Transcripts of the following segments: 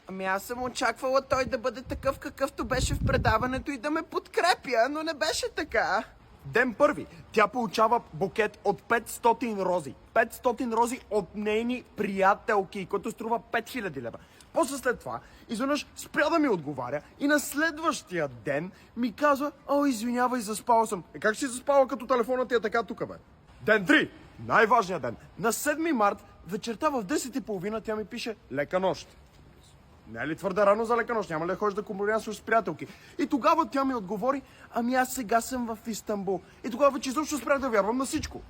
Ами аз съм очаквала той да бъде такъв, какъвто беше в предаването и да ме подкрепя, но не беше така. Ден първи. Тя получава букет от 500 рози. 500 рози от нейни приятелки, което струва 5000 лева. После след това, изведнъж спря да ми отговаря и на следващия ден ми казва: "О, извинявай, заспала съм." Как ще си заспала, като телефонът ти е така тук, бе? Ден 3. Най-важният ден. На 7 март, вечерта в 10:30 тя ми пише: "Лека нощ." Не е ли твърде рано за лека нощ? Няма ли да ходиш да комбинираш с приятелки? И тогава тя ми отговори: "Ами аз сега съм в Истанбул." И тогава вече изобщо спрях да вярвам на всичко.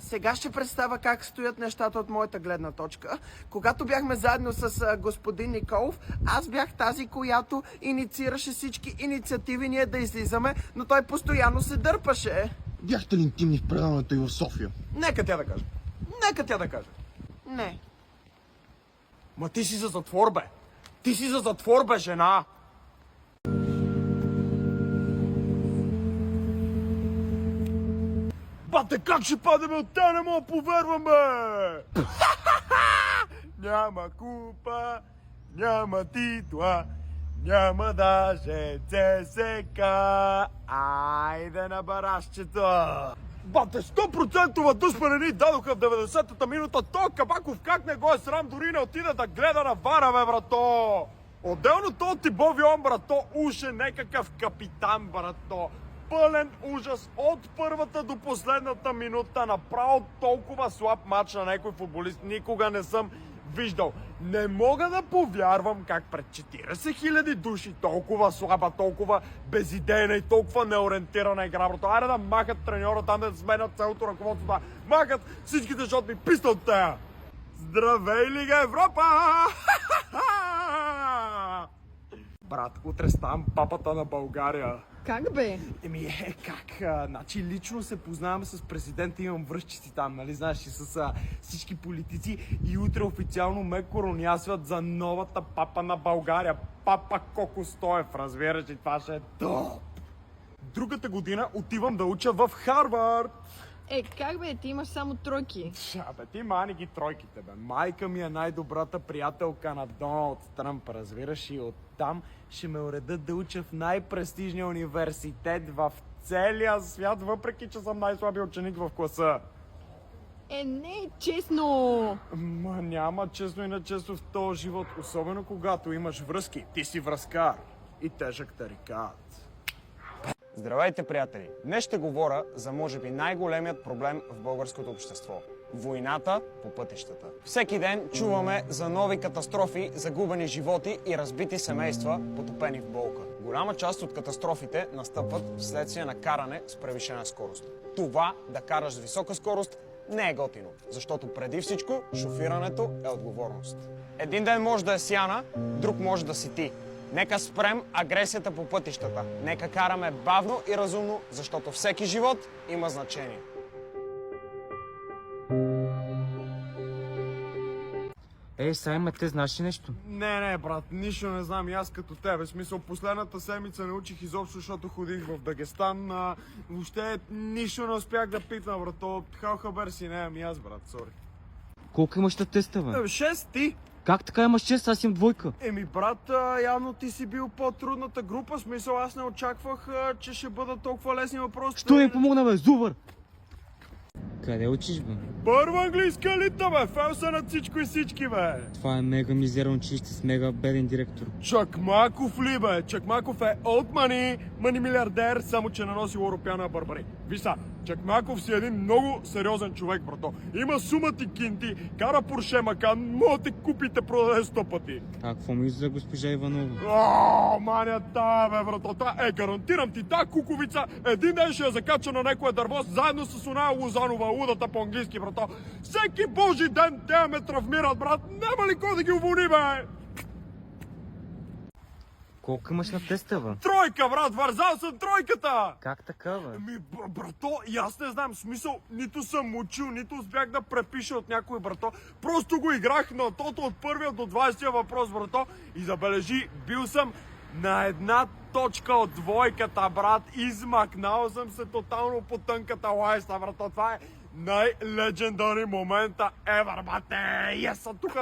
Сега ще представя как стоят нещата от моята гледна точка. Когато бяхме заедно с господин Николов, аз бях тази, която инициираше всички инициативи ние да излизаме, но той постоянно се дърпаше. Бяхте ли интимни в предаването и в София? Нека тя да каже. Нека тя да каже. Не. Ма ти си за затвор, бе. Ти си за затвор, бе, жена. Бате, как ще падаме от тя? Не мога повярвам, бе! Няма купа, няма титла, няма даже ЦСК. Айде на барашчета! Бате, 100% дъспа не ни дадоха в 90-та минута. То Кабаков как не го е срам, дори не отида да гледа на вара, бе, брато! Отделно то Тибови он, брато, уж е некакъв капитан, брато. Пълен ужас от първата до последната минута. Направо толкова слаб матч на някой футболист никога не съм виждал. Не мога да повярвам как пред 40 000 души толкова слаба, толкова безидейна и толкова неориентирана игра, брато. Айде да махат треньора там, да сменят цялото ръководство, да махат всичките, защото ми писта от тея. Здравей, Лига Европа! Брат, утре ставам папата на България. Как бе? Как? Значи лично се познавам с президента, имам връзчици там, нали знаеш, и с всички политици, и утре официално ме коронясват за новата папа на България. Папа Коко Стоев, разбираш ли, това ще е топ! Другата година отивам да уча в Харвард. Как бе? Ти имаш само тройки. Бе, ти мани ги тройките, бе. Майка ми е най-добрата приятелка на Доналд Тръмп, разбираш, и оттам ще ме уредат да уча в най-престижния университет в целия свят, въпреки че съм най-слабият ученик в класа. Не е честно! Ма няма честно и нечестно в този живот, особено когато имаш връзки. Ти си връзкар и тежък тарикат. Здравейте, приятели! Днес ще говоря за може би най-големият проблем в българското общество – войната по пътищата. Всеки ден чуваме за нови катастрофи, загубени животи и разбити семейства, потопени в болка. Голяма част от катастрофите настъпват вследствие на каране с превишена скорост. Това да караш с висока скорост не е готино, защото преди всичко шофирането е отговорност. Един ден може да е Сяна, друг може да си ти. Нека спрем агресията по пътищата. Нека караме бавно и разумно, защото всеки живот има значение. Сайма, те знаеш ли нещо? Не, брат, нищо не знам и аз като тебе. В смисъл, последната седмица не учих изобщо, защото ходих в Дагестан. Въобще нищо не успях да питна, брато. Хал хабер си не, ами аз, брат, сори. Колко имаш на теста, бе? 6 ти? Как така имаш 6, аз имам двойка? Брат, явно ти си бил по-трудната група. В смисъл, аз не очаквах, че ще бъдат толкова лесни въпроси. Що ми помогна, бе? Зубър! Къде учиш, бе? Първа английска елита, бе! Фел са на всичко и всички, бе! Това е мега мизерно училище с мега беден директор. Чакмаков ли, бе? Чакмаков е old money, милиардер, само че наноси европяна барбари. Виж Чакмаков си един много сериозен човек, брато. Има сума ти кинти, кара Порше Макан, може да те купите, продаде 100 пъти. Какво ми за госпожа Иванова? Маня бе, брато. Гарантирам ти, та куковица един ден ще я закача на някоя дърво, заедно с оная Лозанова, лудата по-английски, брато. Всеки божи ден те ме травмират, брат. Няма ли кой да ги уволни, бе? Колко имаш на теста, бе? Тройка, брат, вързал съм тройката! Как така, бе? Брато, и аз не знам, смисъл, нито съм учил, нито успях да препиша от някой, брато. Просто го играх на тото от първия до 20-я въпрос, брато. И забележи, бил съм на една точка от двойката, брат. Измакнал съм се тотално по тънката лайста, брато. Това е най-легендари момента ever, бате! Еса, тук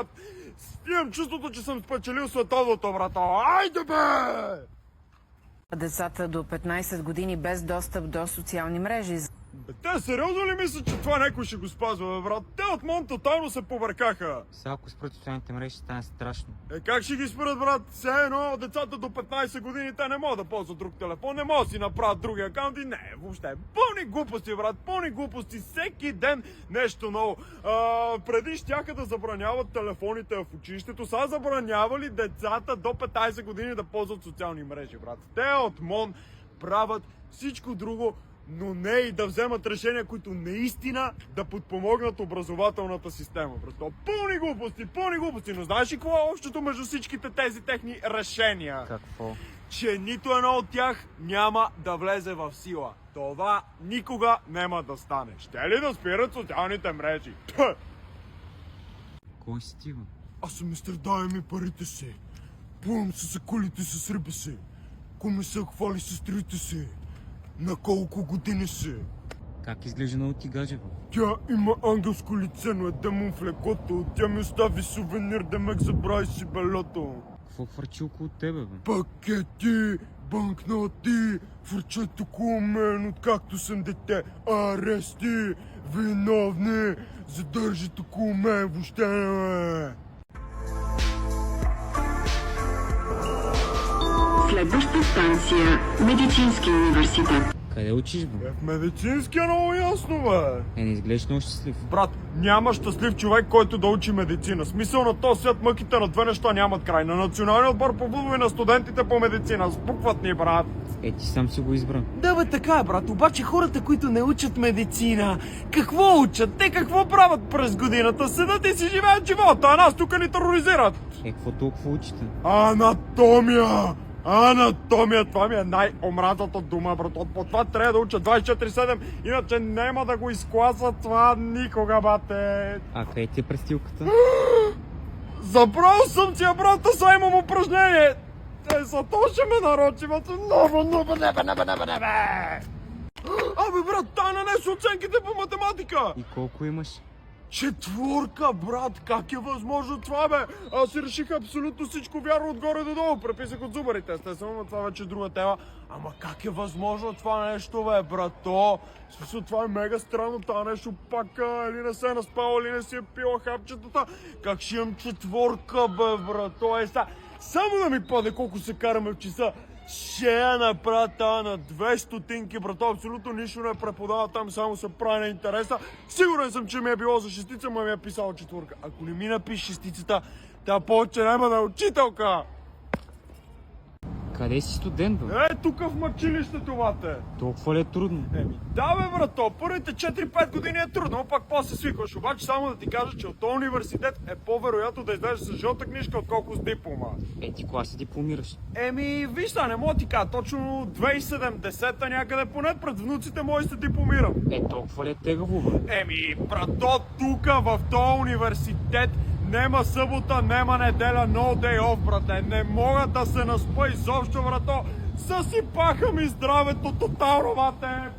Имам чувството, че съм спечелил световното, брато. Айде, бе! Децата до 15 години без достъп до социални мрежи. Бе, те сериозно ли мислят, че това някой ще го спазва, бе, брат? Те от Мон тотално се побъркаха. Сега ако спрат социалните мрежи, ще стане страшно. Как ще ги спрат, брат? Все едно, децата до 15 години, те не могат да ползват друг телефон, не могат да си направят други акаунти. Не, въобще. Пълни глупости, брат, пълни глупости. Всеки ден нещо ново. Преди щяха да забраняват телефоните в училището. Сега забранявали децата до 15 години да ползват социални мрежи, брат. Те от МОН правят всичко друго, но не и да вземат решения, които наистина да подпомогнат образователната система. Просто пълни глупости, но знаеш ли какво е общото между всичките тези техни решения? Какво? Че нито едно от тях няма да влезе в сила. Това никога няма да стане. Ще ли да спират социалните мрежи? Кой си ти, бе? Аз съм мистер, дай ми парите си. Плувам се за колите с риби си. Комисар хвали сестрите си. На колко години си? Как изглежда ново ти гадже, бе? Тя има ангелско лице, но е демон в лекото. Тя ми остави сувенир, да ме забрави си белото. Какво хвърчи около тебе, бе? Пакети, банкноти, фърчат около мен, откакто съм дете. Арести, виновни, задържат около мен, въобще не. Следваща станция – Медицински университет. Къде учиш, бе? В медицинския много ясно, бе. Не изглеждаш много щастлив. Брат, няма щастлив човек, който да учи медицина. Смисъл на този свят мъките на две неща нямат край. На националния отбор по футбол и на студентите по медицина. Спукват ни, брат. Ти сам си го избра. Да бе, така е, брат. Обаче хората, които не учат медицина, какво учат? Те какво правят през годината? Седат и си живеят живота, а нас тук ни тероризират. Какво толкова учите? Анатомия! Анатомия! Това ми е най-омразната дума, брат. По това трябва да уча 24/7, иначе няма да го изкласат това никога, бате. А къде ти е престилката? Забрал съм си, брата, сега имам упражнение. Те са то ще ме нарочи, бате. Небе. Абе, брат, тай нанес оценките по математика. И колко имаш? 4, брат, как е възможно това, бе? Аз си реших абсолютно всичко вярно отгоре до долу. Преписах от зубарите, естествено, но това вече е друга тема. Ама как е възможно това нещо, бе, брато? В смисъл, това е мега странно, това нещо пак или не се е наспала, или не си е пила хапчетата. Как ще имам 4, бе, брато? Само да ми падне колко се караме в часа. Ще я направя тази на 2 стотинки, брато, абсолютно нищо не преподава, там само се прави на интереса. Сигурен съм, че ми е било за шестица, но ми е писал 4. Ако не ми напише шестицата, тя повече няма да е учителка. Къде си студент, бе? Тук в мъчилището, бате. Толкова ли е трудно? Да, бе, брато, първите 4-5 години е трудно, но пак после свикваш. Обаче само да ти кажа, че от този университет е по-вероятно да излезеш с жълта книжка, отколко с диплома. Ти кога си дипломираш? Виж са, не мога ти кажа, точно 2070-та някъде, поне пред внуците мои се дипломирам. Толкова ли е тегаво, бе? Брато, тука в този университет нема събота, нема неделя, no day off, брате. Не мога да се наспа изобщо, брато. Съсипаха ми здравето тотално, брате.